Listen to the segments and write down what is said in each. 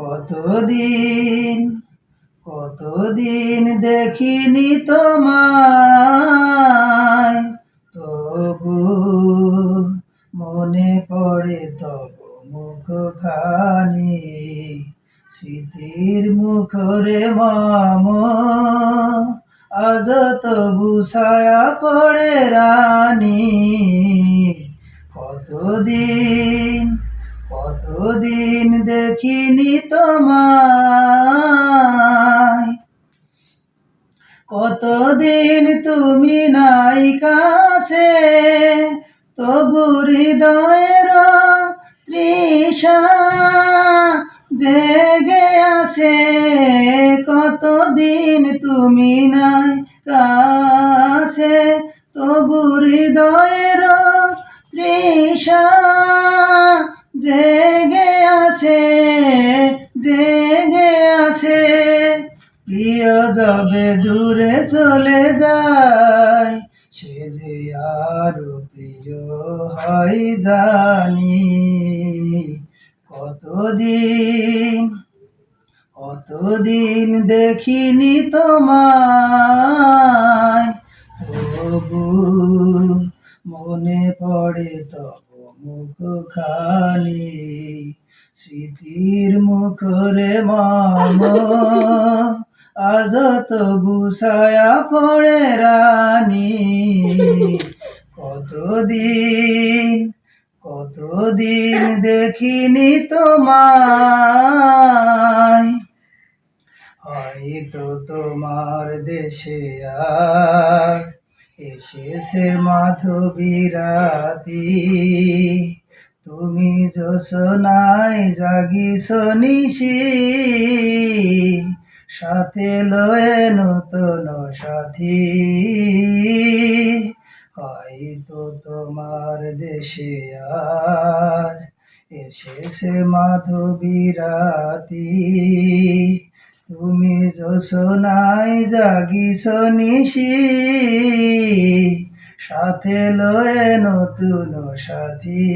কতদিন কতদিন দেখিনি তোমায়, তবু মনে পড়ে তব মুখখানি। স্মৃতির মুখরে মম আজ তবু ছায়া পড়ে রানী। কতদিন কতদিন দেখিনি তোমায়, কতদিন তুমি নাই কাছে, তবু হৃদয়ের তৃষা জেগে আছে। কতদিন তুমি নাই কাছে, তবু হৃদয়ের তৃষা জেগে আছে, জেগে আছে। প্রিয় যবে দূরে চলে যায়, সে যে আরো প্রিয় হয় জানি। কতদিন কতদিন দেখিনি তোমায়, তবু মনে পড়ে তব মুখখানি। স্মৃতির মুখরে মম আজ তবু ছায়া পড়ে রানী। কতদিন কতদিন দেখিনি তোমায়, হয়তো তোমার দেশে আজ এসেছে মাধবী রাতি। তুমি জোছনায় জাগিছ নিশি, সাথে লয়ে নতুন সাথী। হয়তো তোমার দেশে আজ এসেছে মাধবী রাতি। তুমি জোছনায় জাগিছ নিশি, সাথে লয়ে নতুন সাথী।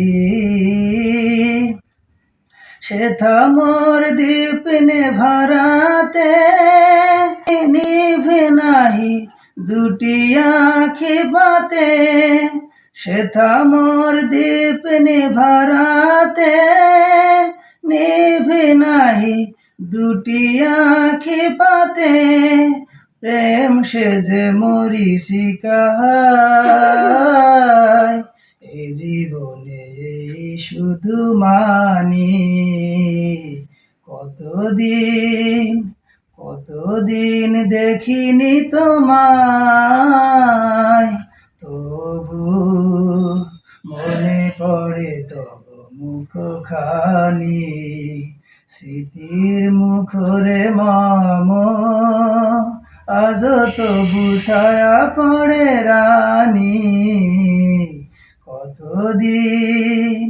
সেথা মোর দীপ নেভারাতে নিভে নাহি দুটি আঁখি পাতে। সেথা মোর দীপ নেভারাতে নিভে নাহি দুটি আঁখি পাতে। প্রেম সেজে মরীচিকা এই জীবনে শুধু মানি। কতদিন কতদিন দেখিনি তোমায়, তবু মনে পড়ে তব মুখখানি। স্মৃতির মুখরে মম আজ তবু ছায়া পড়ে রানী। কতদিন